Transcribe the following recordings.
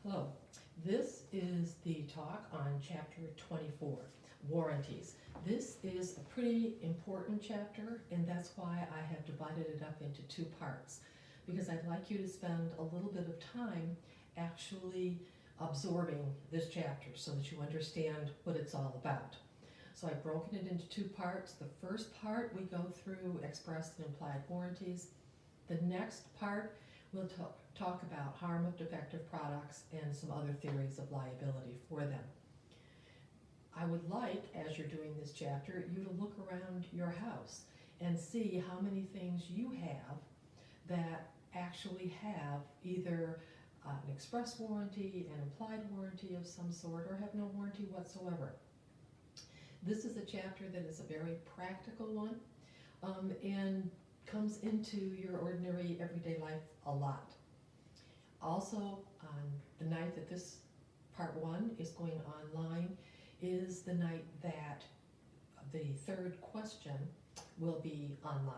Hello, this is the talk on chapter 24, warranties. This is a pretty important chapter, and that's why I have divided it up into two parts, because I'd like you to spend a little bit of time actually absorbing this chapter so that you understand what it's all about. So I've broken it into two parts. The first part, we go through express and implied warranties. The next part, we'll talk about harm of defective products and some other theories of liability for them. I would like, as you're doing this chapter, you to look around your house and see how many things you have that actually have either an express warranty, an implied warranty of some sort, or have no warranty whatsoever. This is a chapter that is a very practical one, and comes into your ordinary everyday life a lot. Also, on the night that this part one is going online is the night that the third question will be online.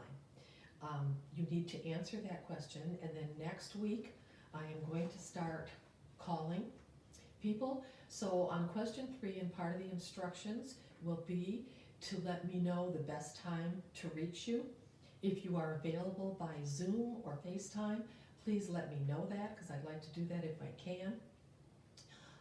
You need to answer that question, and then next week I am going to start calling people. So on question 3, and part of the instructions will be to let me know the best time to reach you. If you are available by Zoom or FaceTime, please let me know that, because I'd like to do that if I can.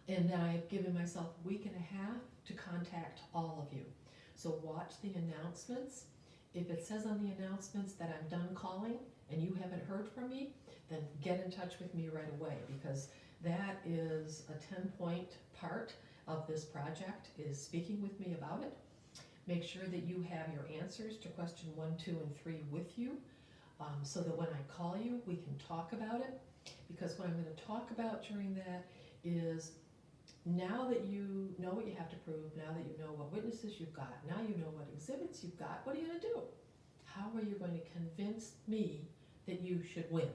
And then I've given myself a week and a half to contact all of you. So watch the announcements. If it says on the announcements that I'm done calling and you haven't heard from me, then get in touch with me right away, because that is a 10-point part of this project, is speaking with me about it. Make sure that you have your answers to question 1, 2, and 3 with you, so that when I call you, we can talk about it. Because what I'm going to talk about during that is, now that you know what you have to prove, now that you know what witnesses you've got, now you know what exhibits you've got, what are you going to do? How are you going to convince me that you should win?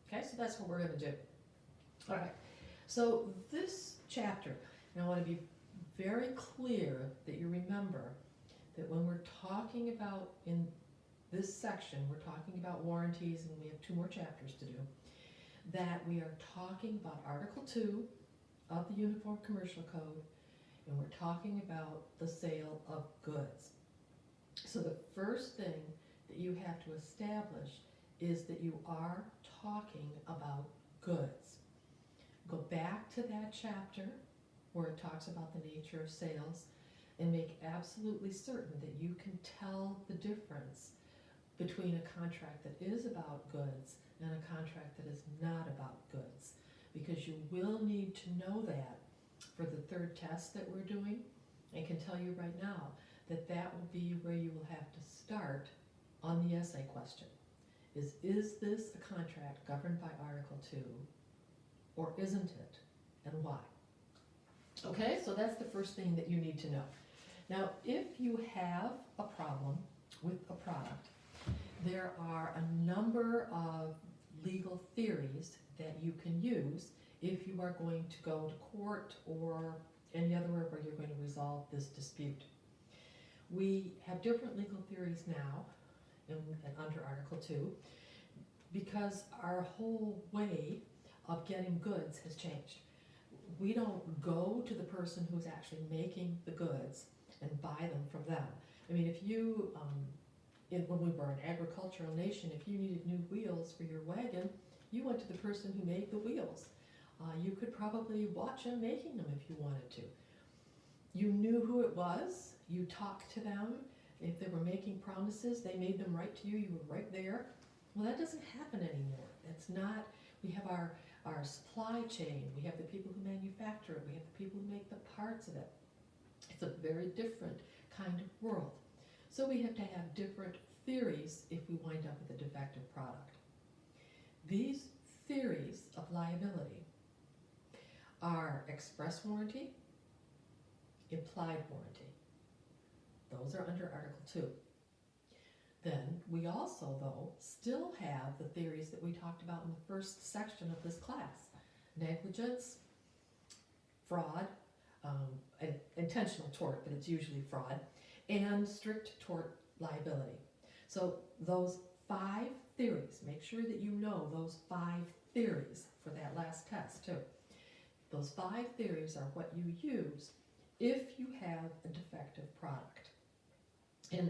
Okay, so that's what we're going to do. All right, so this chapter, and I want to be very clear that you remember that when we're talking about, in this section, we're talking about warranties, and we have 2 more chapters to do, that we are talking about Article 2 of the Uniform Commercial Code, and we're talking about the sale of goods. So the first thing that you have to establish is that you are talking about goods. Go back to that chapter where it talks about the nature of sales, and make absolutely certain that you can tell the difference between a contract that is about goods and a contract that is not about goods, because you will need to know that for the third test that we're doing. I can tell you right now that that will be where you will have to start on the essay question. Is this a contract governed by Article 2, or isn't it, and why? Okay, so that's the first thing that you need to know. Now, if you have a problem with a product, there are a number of legal theories that you can use if you are going to go to court or any other where you're going to resolve this dispute. We have different legal theories now under Article 2, because our whole way of getting goods has changed. We don't go to the person who's actually making the goods and buy them from them. I mean, if you, when we were an agricultural nation, if you needed new wheels for your wagon, you went to the person who made the wheels. You could probably watch them making them if you wanted to. You knew who it was, you talked to them. If they were making promises, they made them right to you, you were right there. Well, that doesn't happen anymore. It's not, we have our supply chain, we have the people who manufacture it, we have the people who make the parts of it. It's a very different kind of world. So we have to have different theories if we wind up with a defective product. These theories of liability are express warranty, implied warranty. Those are under Article 2. Then we also, though, still have the theories that we talked about in the first section of this class. Negligence, fraud, intentional tort, but it's usually fraud, and strict tort liability. So those 5 theories, make sure that you know those 5 theories for that last test too. Those 5 theories are what you use if you have a defective product. And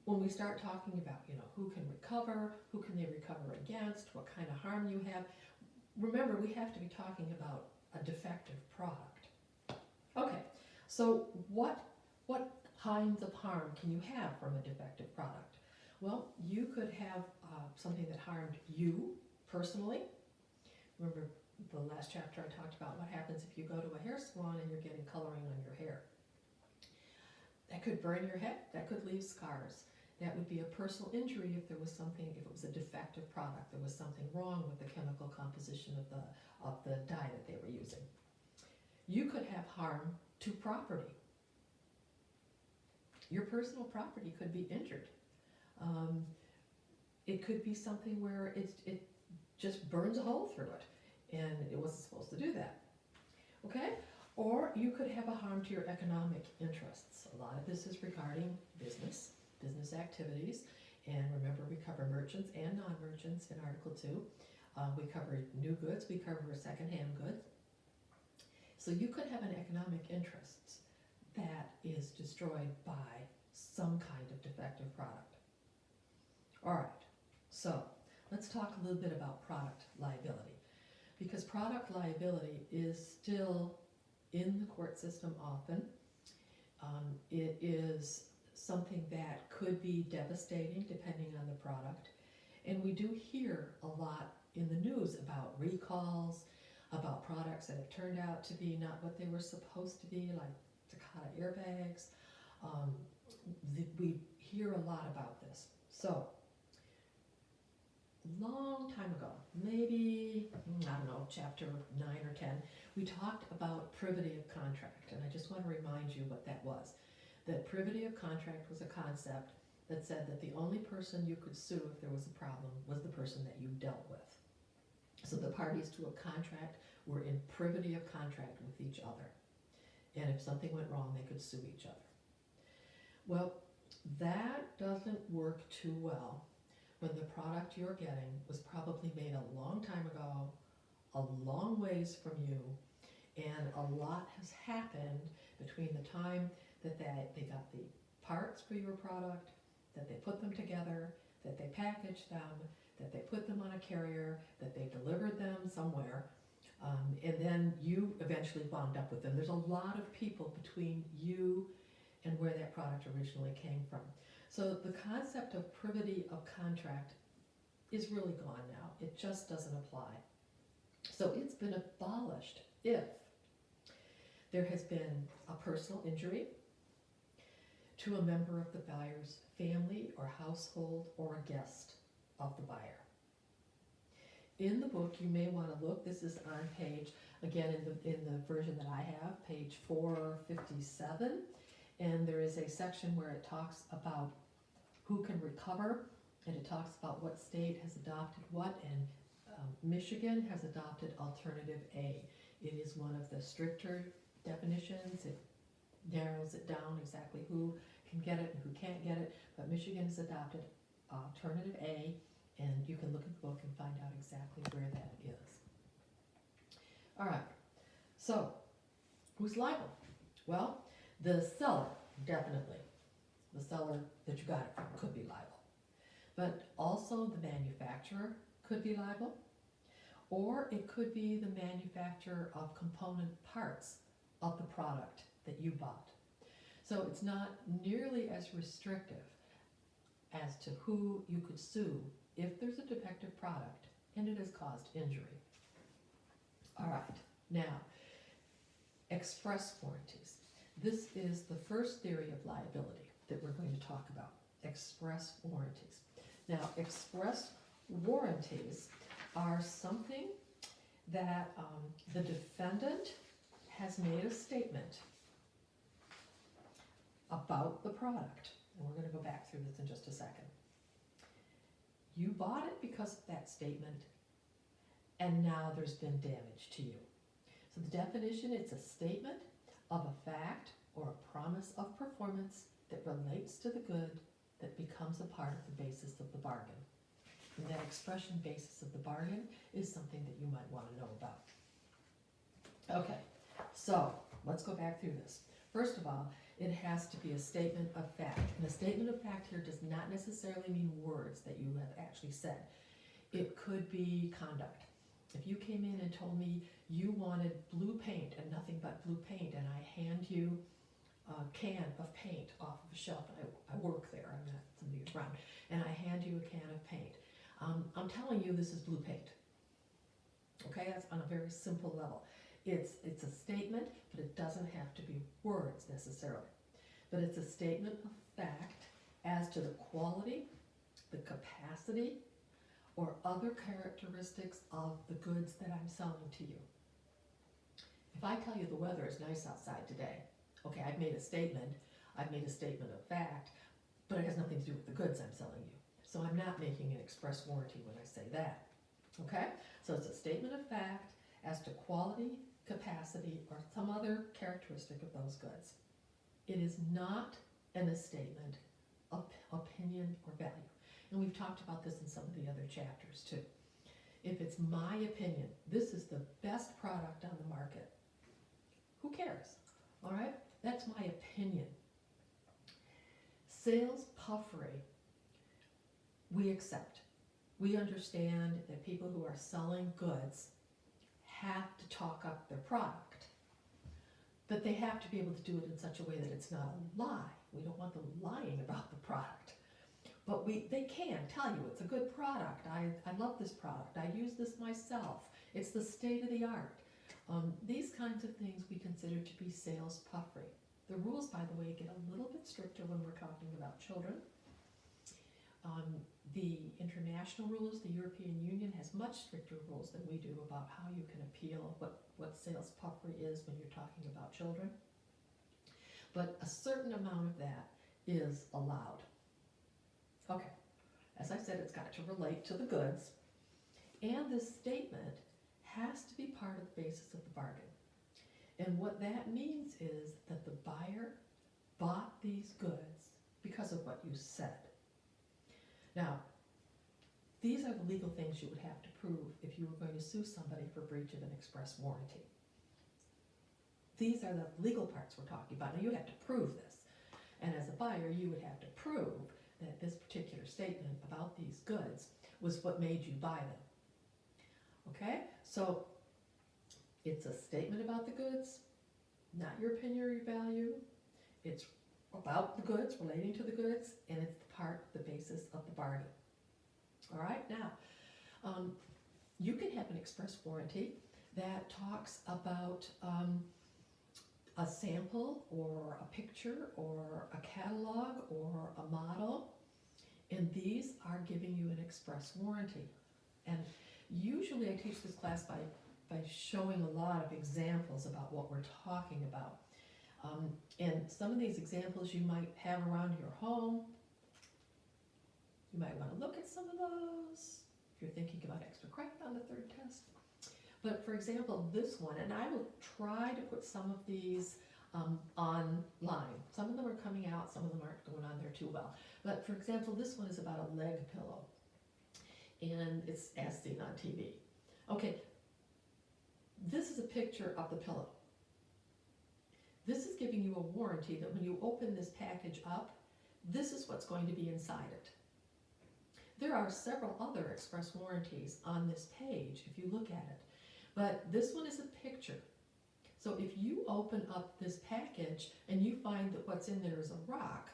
when we start talking about, who can recover, who can they recover against, what kind of harm you have, remember we have to be talking about a defective product. Okay, so what kinds of harm can you have from a defective product? Well, you could have something that harmed you personally. Remember the last chapter I talked about what happens if you go to a hair salon and you're getting coloring on your hair. That could burn your head, that could leave scars. That would be a personal injury if there was something, if it was a defective product, there was something wrong with the chemical composition of the dye that they were using. You could have harm to property. Your personal property could be injured. It could be something where it just burns a hole through it, and it wasn't supposed to do that. Okay? Or you could have a harm to your economic interests. A lot of this is regarding business activities, and remember we cover merchants and non-merchants in Article 2. We cover new goods, we cover second-hand goods. So you could have an economic interest that is destroyed by some kind of defective product. All right, so let's talk a little bit about product liability, because product liability is still in the court system often. It is something that could be devastating depending on the product. And we do hear a lot in the news about recalls, about products that have turned out to be not what they were supposed to be, like Takata airbags. We hear a lot about this. So, long time ago, maybe, I don't know, chapter 9 or 10, we talked about privity of contract, and I just want to remind you what that was. That privity of contract was a concept that said that the only person you could sue if there was a problem was the person that you dealt with. So the parties to a contract were in privity of contract with each other. And if something went wrong, they could sue each other. Well, that doesn't work too well when the product you're getting was probably made a long time ago, a long ways from you, and a lot has happened between the time that they got the parts for your product, that they put them together, that they packaged them, that they put them on a carrier, that they delivered them somewhere, and then you eventually wound up with them. There's a lot of people between you and where that product originally came from. So the concept of privity of contract is really gone now. It just doesn't apply. So it's been abolished if there has been a personal injury to a member of the buyer's family or household or a guest of the buyer. In the book, you may want to look, this is on page, again in the version that I have, page 457, and there is a section where it talks about who can recover, and it talks about what state has adopted what, and Michigan has adopted alternative A. It is one of the stricter definitions. It narrows it down exactly who can get it and who can't get it, but Michigan has adopted alternative A, and you can look at the book and find out exactly where that is. All right, so who's liable? Well, the seller, definitely. The seller that you got it from could be liable. But also the manufacturer could be liable, or it could be the manufacturer of component parts of the product that you bought. So it's not nearly as restrictive as to who you could sue if there's a defective product and it has caused injury. All right, now, express warranties. This is the first theory of liability that we're going to talk about, express warranties. Now, express warranties are something that the defendant has made a statement about the product. And we're going to go back through this in just a second. You bought it because of that statement, and now there's been damage to you. So the definition, it's a statement of a fact or a promise of performance that relates to the good that becomes a part of the basis of the bargain. And that expression, basis of the bargain, is something that you might want to know about. Okay, so let's go back through this. First of all, it has to be a statement of fact. And a statement of fact here does not necessarily mean words that you have actually said. It could be conduct. If you came in and told me you wanted blue paint and nothing but blue paint, and I hand you a can of paint off of a shelf, and I work there, I'm not somebody who's around, and I hand you a can of paint, I'm telling you this is blue paint. Okay, that's on a very simple level. It's a statement, but it doesn't have to be words necessarily. But it's a statement of fact as to the quality, the capacity, or other characteristics of the goods that I'm selling to you. If I tell you the weather is nice outside today, okay, I've made a statement of fact, but it has nothing to do with the goods I'm selling you. So I'm not making an express warranty when I say that. Okay, so it's a statement of fact as to quality, capacity, or some other characteristic of those goods. It is not a statement of opinion or value. And we've talked about this in some of the other chapters too. If it's my opinion, this is the best product on the market, who cares? All right, that's my opinion. Sales puffery, we accept. We understand that people who are selling goods have to talk up their product, but they have to be able to do it in such a way that it's not a lie. We don't want them lying about the product, but they can tell you it's a good product. I love this product. I use this myself. It's the state of the art. These kinds of things we consider to be sales puffery. The rules, by the way, get a little bit stricter when we're talking about children. The international rules, the European Union has much stricter rules than we do about how you can appeal what sales puffery is when you're talking about children. But a certain amount of that is allowed. Okay, as I said, it's got to relate to the goods, and this statement has to be part of the basis of the bargain. And what that means is that the buyer bought these goods because of what you said. Now, these are the legal things you would have to prove if you were going to sue somebody for breach of an express warranty. These are the legal parts we're talking about. Now, you have to prove this. And as a buyer, you would have to prove that this particular statement about these goods was what made you buy them. Okay? So, it's a statement about the goods, not your opinion or your value. It's about the goods, relating to the goods, and it's the basis of the bargain. All right, now, you can have an express warranty that talks about a sample or a picture or a catalog or a model, and these are giving you an express warranty. And usually I teach this class by showing a lot of examples about what we're talking about. And some of these examples you might have around your home. You might want to look at some of those if you're thinking about extra credit on the third test. But for example, this one, and I will try to put some of these online. Some of them are coming out, some of them aren't going on there too well. But for example, this one is about a leg pillow, and it's as seen on TV. Okay, this is a picture of the pillow. This is giving you a warranty that when you open this package up, this is what's going to be inside it. There are several other express warranties on this page if you look at it, but this one is a picture. So if you open up this package and you find that what's in there is a rock,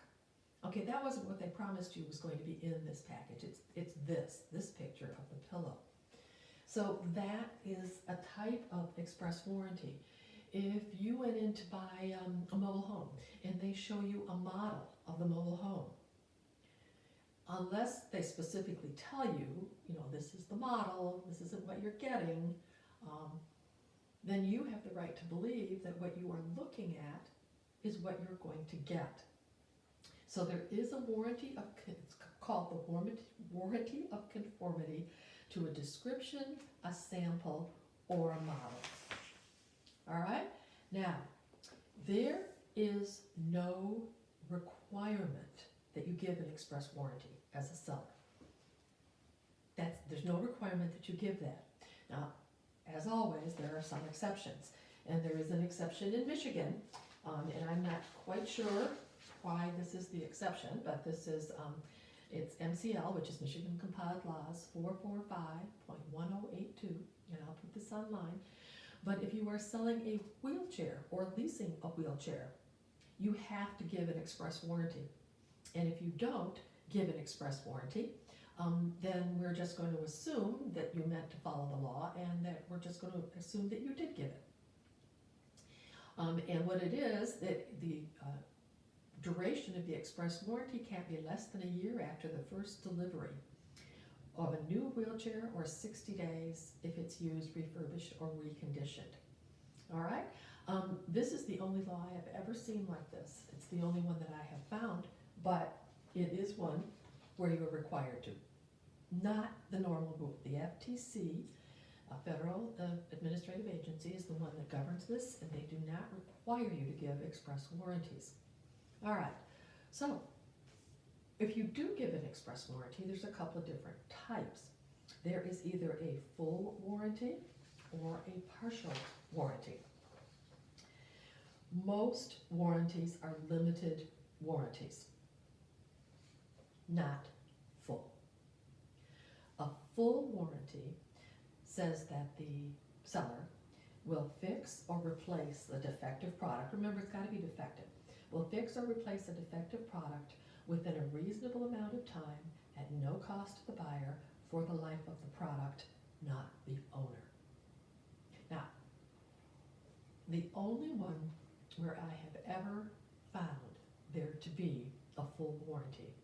okay, that wasn't what they promised you was going to be in this package. It's this picture of the pillow. So that is a type of express warranty. If you went in to buy a mobile home and they show you a model of the mobile home, unless they specifically tell you, this is the model, this isn't what you're getting, then you have the right to believe that what you are looking at is what you're going to get. So there is a warranty it's called the warranty of conformity to a description, a sample, or a model. All right? Now, there is no requirement that you give an express warranty as a seller. There's no requirement that you give that. Now, as always, there are some exceptions. And there is an exception in Michigan, and I'm not quite sure why this is the exception, but this is, it's MCL, which is Michigan Compiled Laws 445.1082, and I'll put this online. But if you are selling a wheelchair or leasing a wheelchair, you have to give an express warranty. And if you don't give an express warranty, then we're just going to assume that you meant to follow the law, and that we're just going to assume that you did give it. And what it is, that the duration of the express warranty can't be less than a year after the first delivery of a new wheelchair, or 60 days if it's used, refurbished, or reconditioned. All right? This is the only law I have ever seen like this. It's the only one that I have found, but it is one where you are required to. Not the normal rule. The FTC, a federal administrative agency, is the one that governs this, and they do not require you to give express warranties. All right, so if you do give an express warranty, there's a couple of different types. There is either a full warranty or a partial warranty. Most warranties are limited warranties, not full. A full warranty says that the seller will fix or replace a defective product. Remember, it's got to be defective. Will fix or replace a defective product within a reasonable amount of time at no cost to the buyer for the life of the product, not the owner. Now, the only one where I have ever found there to be a full warranty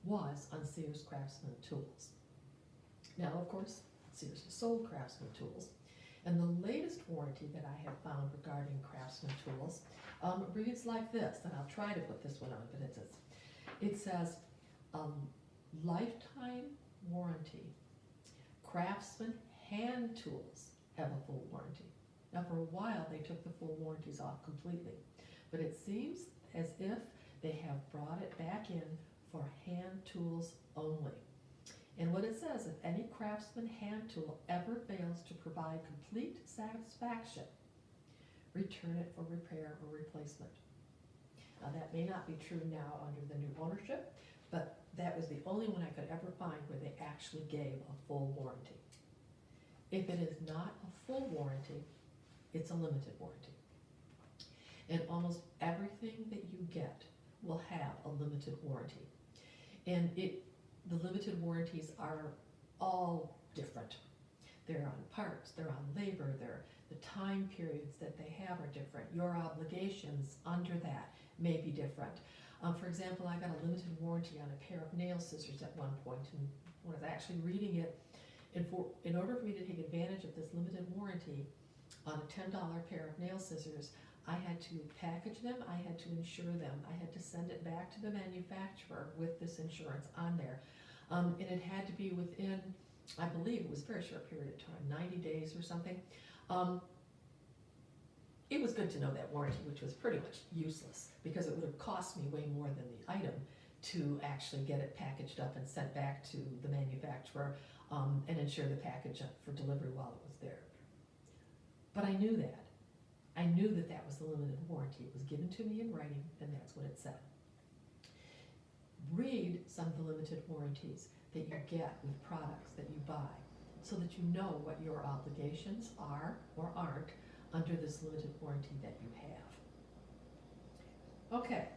was on Sears Craftsman Tools. Now, of course, Sears has sold Craftsman Tools, and the latest warranty that I have found regarding Craftsman Tools reads like this, and I'll try to put this one on, but it says lifetime warranty. Craftsman hand tools have a full warranty. Now, for a while, they took the full warranties off completely, but it seems as if they have brought it back in for hand tools only. And what it says, if any Craftsman hand tool ever fails to provide complete satisfaction, return it for repair or replacement. Now, that may not be true now under the new ownership, but that was the only one I could ever find where they actually gave a full warranty. If it is not a full warranty, it's a limited warranty. And almost everything that you get will have a limited warranty. And the limited warranties are all different. They're on parts, they're on labor, the time periods that they have are different. Your obligations under that may be different. For example, I got a limited warranty on a pair of nail scissors at one point, and when I was actually reading it, in order for me to take advantage of this limited warranty on a $10 pair of nail scissors, I had to package them, I had to insure them, I had to send it back to the manufacturer with this insurance on there. And it had to be within, I believe it was a very short period of time, 90 days or something. It was good to know that warranty, which was pretty much useless because it would have cost me way more than the item to actually get it packaged up and sent back to the manufacturer and insure the package for delivery while it was there. But I knew that. I knew that that was the limited warranty. It was given to me in writing, and that's what it said. Read some of the limited warranties that you get with products that you buy so that you know what your obligations are or aren't under this limited warranty that you have. Okay,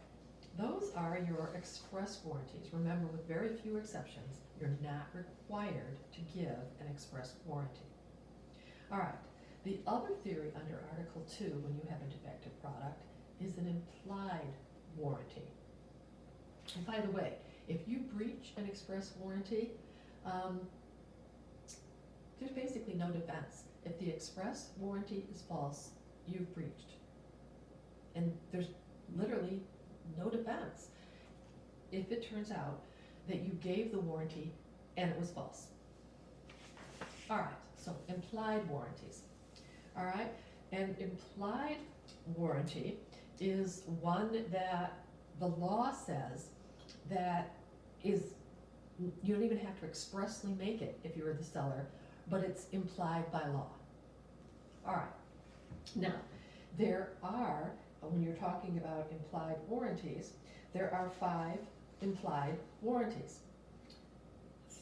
those are your express warranties. Remember, with very few exceptions, you're not required to give an express warranty. All right. The other theory under Article 2 when you have a defective product is an implied warranty. And by the way, if you breach an express warranty, there's basically no defense. If the express warranty is false, you've breached. And there's literally no defense if it turns out that you gave the warranty and it was false. All right, so implied warranties. All right, and implied warranty is one that the law says that is, you don't even have to expressly make it if you're the seller, but it's implied by law. All right, Now, there are, when you're talking about implied warranties, there are 5 implied warranties.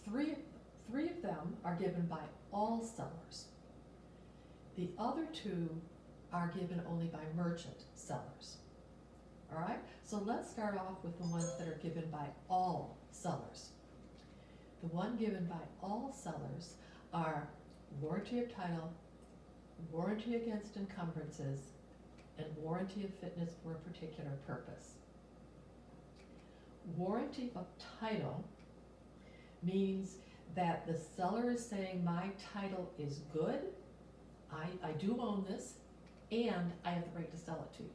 Three of them are given by all sellers. The other 2 are given only by merchant sellers. All right, so let's start off with the ones that are given by all sellers. The one given by all sellers are warranty of title, warranty against encumbrances, and warranty of fitness for a particular purpose. Warranty of title means that the seller is saying my title is good, I do own this, and I have the right to sell it to you.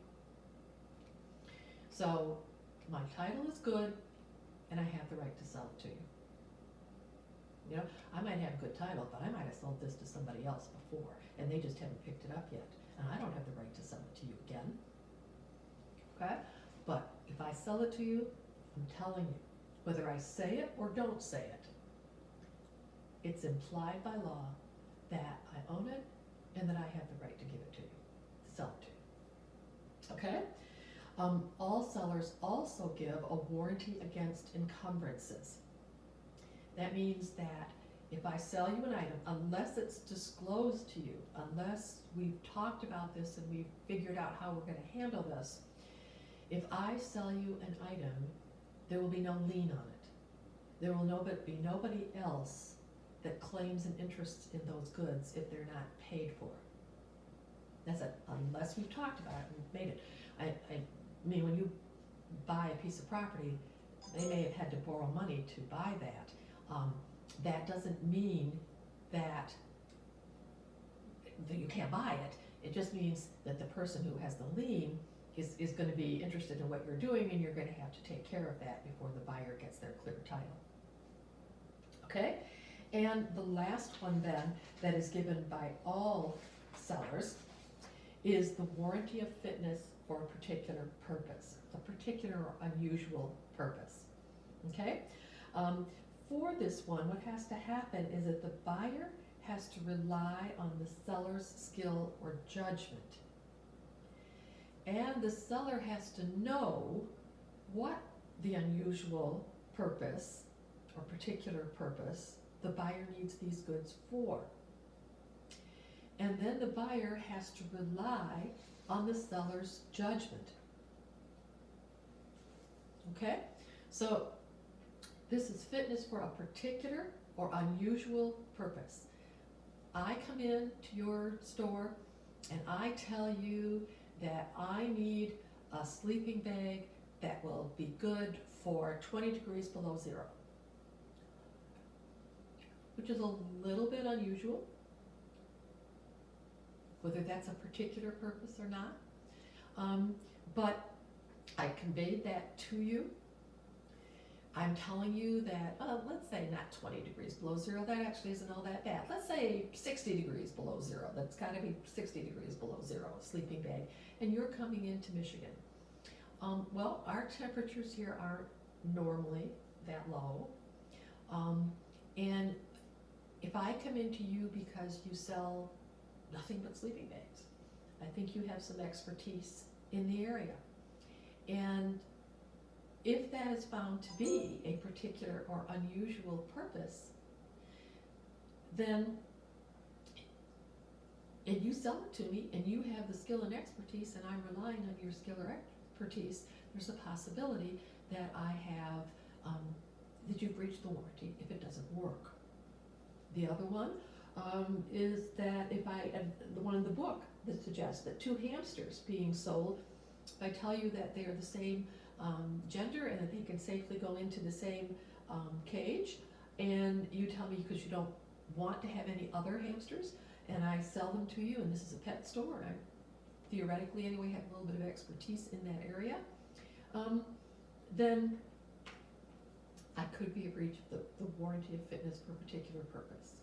So my title is good, and I have the right to sell it to you. You know, I might have good title, but I might have sold this to somebody else before, and they just haven't picked it up yet, and I don't have the right to sell it to you again. Okay? But if I sell it to you, I'm telling you, whether I say it or don't say it, it's implied by law that I own it and that I have the right to give it to you, to sell it to you. Okay? All sellers also give a warranty against encumbrances. That means that if I sell you an item, unless it's disclosed to you, unless we've talked about this and we've figured out how we're going to handle this, if I sell you an item, there will be no lien on it. There will be nobody else that claims an interest in those goods if they're not paid for. That's it, unless we've talked about it and made it. I mean, when you buy a piece of property, they may have had to borrow money to buy that. That doesn't mean that you can't buy it. It just means that the person who has the lien is going to be interested in what you're doing, and you're going to have to take care of that before the buyer gets their clear title. Okay? And the last one then that is given by all sellers is the warranty of fitness for a particular purpose, a particular or unusual purpose. Okay? For this one, what has to happen is that the buyer has to rely on the seller's skill or judgment. And the seller has to know what the unusual purpose or particular purpose the buyer needs these goods for. And then the buyer has to rely on the seller's judgment. Okay? So this is fitness for a particular or unusual purpose. I come in to your store and I tell you that I need a sleeping bag that will be good for 20 degrees below zero, which is a little bit unusual, whether that's a particular purpose or not. But I conveyed that to you. I'm telling you that, let's say not 20 degrees below zero, that actually isn't all that bad. Let's say 60 degrees below zero, that's gotta be 60 degrees below zero, a sleeping bag, and you're coming into Michigan. Well, our temperatures here aren't normally that low, and if I come into you because you sell nothing but sleeping bags, I think you have some expertise in the area. And if that is found to be a particular or unusual purpose, then, and you sell it to me and you have the skill and expertise and I'm relying on your skill or expertise, there's a possibility that I have, that you've breached the warranty if it doesn't work. The other one is that if the one in the book that suggests that 2 hamsters being sold, if I tell you that they're the same gender and that they can safely go into the same cage, and you tell me because you don't want to have any other hamsters, and I sell them to you, and this is a pet store, and I theoretically anyway have a little bit of expertise in that area, then I could be a breach of the warranty of fitness for a particular purpose.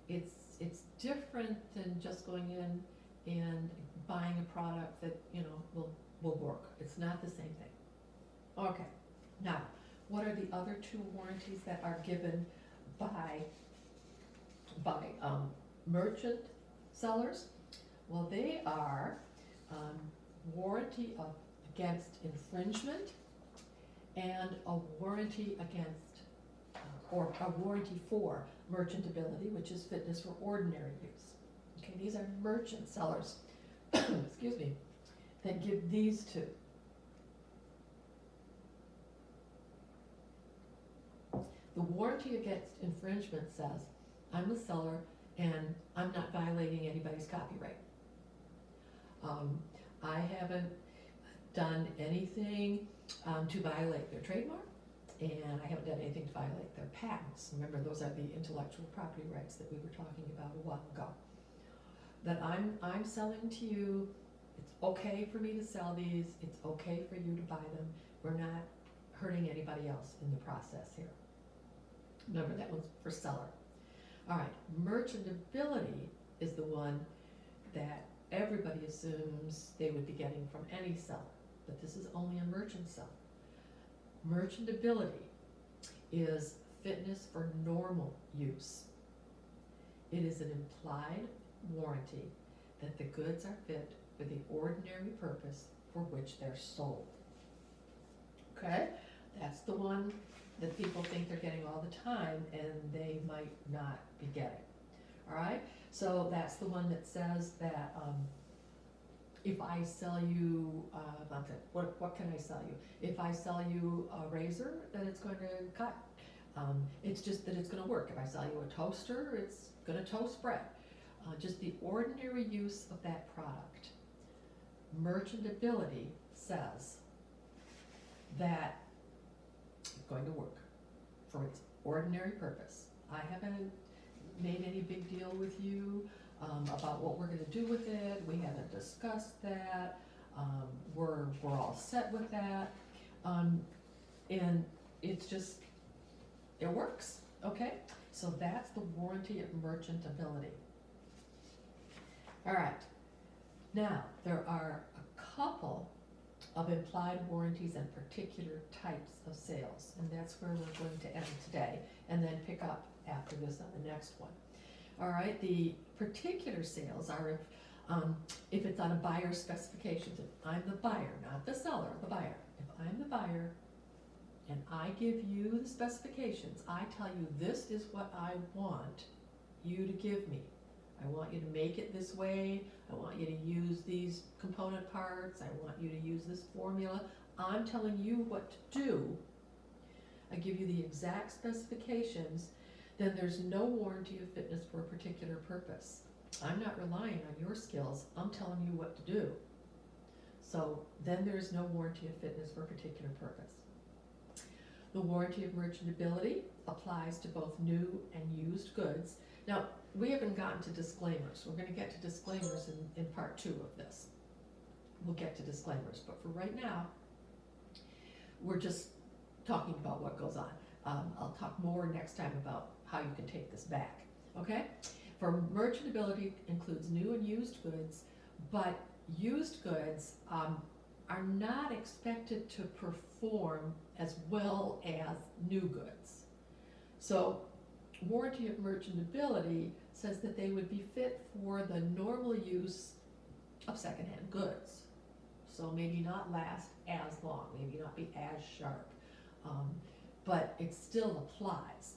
It's different than just going in and buying a product that will work. It's not the same thing. Okay, now, what are the other 2 warranties that are given by merchant sellers? Well, they are warranty against infringement and a warranty against, or a warranty for merchantability, which is fitness for ordinary use. Okay, these are merchant sellers, excuse me, that give these two. The warranty against infringement says, I'm the seller and I'm not violating anybody's copyright. I haven't done anything to violate their trademark, and I haven't done anything to violate their patents. Remember, those are the intellectual property rights that we were talking about a while ago. That I'm selling to you, it's okay for me to sell these, it's okay for you to buy them, we're not hurting anybody else in the process here. Remember, that one's for seller. All right, merchantability is the one that everybody assumes they would be getting from any seller, but this is only a merchant seller. Merchantability is fitness for normal use. It is an implied warranty that the goods are fit for the ordinary purpose for which they're sold. Okay, that's the one that people think they're getting all the time and they might not be getting. All right, so that's the one that says that if I sell you, what can I sell you? If I sell you a razor, then it's going to cut. It's just that it's going to work. If I sell you a toaster, it's going to toast bread. Just the ordinary use of that product. Merchantability says that it's going to work for its ordinary purpose. I haven't made any big deal with you about what we're going to do with it. We haven't discussed that. We're all set with that, and it's just, it works. Okay, so that's the warranty of merchantability. All right, now there are a couple of implied warranties and particular types of sales, and that's where we're going to end today, and then pick up after this on the next one. All right, the particular sales are if it's on a buyer's specifications. If I'm the buyer, not the seller, the buyer. If I'm the buyer and I give you the specifications, I tell you this is what I want you to give me. I want you to make it this way. I want you to use these component parts. I want you to use this formula. I'm telling you what to do. I give you the exact specifications. Then there's no warranty of fitness for a particular purpose. I'm not relying on your skills. I'm telling you what to do. So then there's no warranty of fitness for a particular purpose. The warranty of merchantability applies to both new and used goods. Now, we haven't gotten to disclaimers. We're going to get to disclaimers in part 2 of this. We'll get to disclaimers, but for right now, we're just talking about what goes on. I'll talk more next time about how you can take this back, okay? For merchantability includes new and used goods, but used goods are not expected to perform as well as new goods. So warranty of merchantability says that they would be fit for the normal use of secondhand goods. So maybe not last as long, maybe not be as sharp, but it still applies.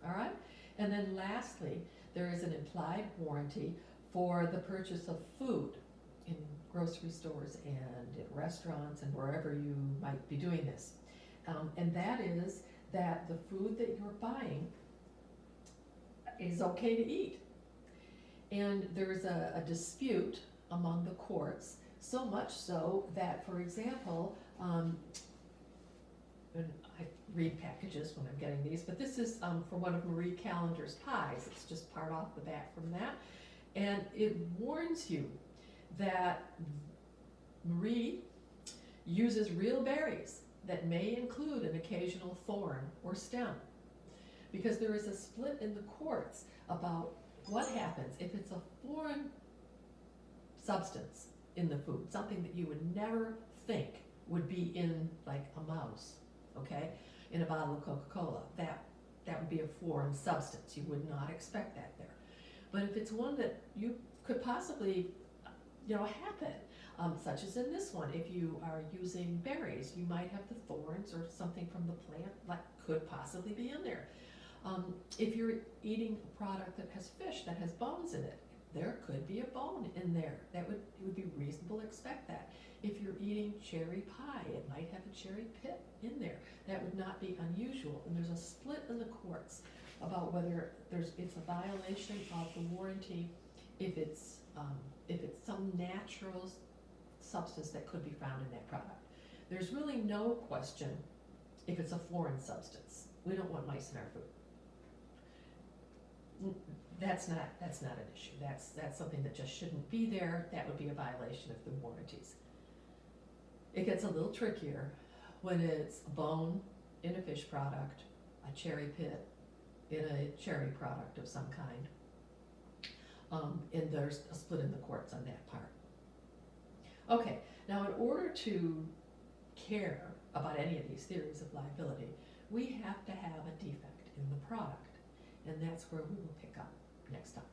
All right? And then lastly, there is an implied warranty for the purchase of food in grocery stores and at restaurants and wherever you might be doing this. And that is that the food that you're buying is okay to eat. And there is a dispute among the courts, so much so that, for example, and I read packages when I'm getting these, but this is for one of Marie Callender's pies. It's just part off the back from that. And it warns you that Marie uses real berries that may include an occasional thorn or stem, because there is a split in the courts about what happens if it's a foreign substance in the food, something that you would never think would be in, like, a mouse, okay, in a bottle of Coca-Cola. That would be a foreign substance. You would not expect that there. But if it's one that you could possibly happen. Such as in this one, if you are using berries, you might have the thorns or something from the plant that could possibly be in there. If you're eating a product that has fish that has bones in it, there could be a bone in there. It would be reasonable to expect that. If you're eating cherry pie, it might have a cherry pit in there. That would not be unusual. And there's a split in the courts about whether it's a violation of the warranty if it's some natural substance that could be found in that product. There's really no question if it's a foreign substance. We don't want mice in our food. That's not an issue. That's something that just shouldn't be there. That would be a violation of the warranties. It gets a little trickier when it's a bone in a fish product, a cherry pit in a cherry product of some kind, and there's a split in the courts on that part. Okay, now in order to care about any of these theories of liability, we have to have a defect in the product, and that's where we will pick up next time.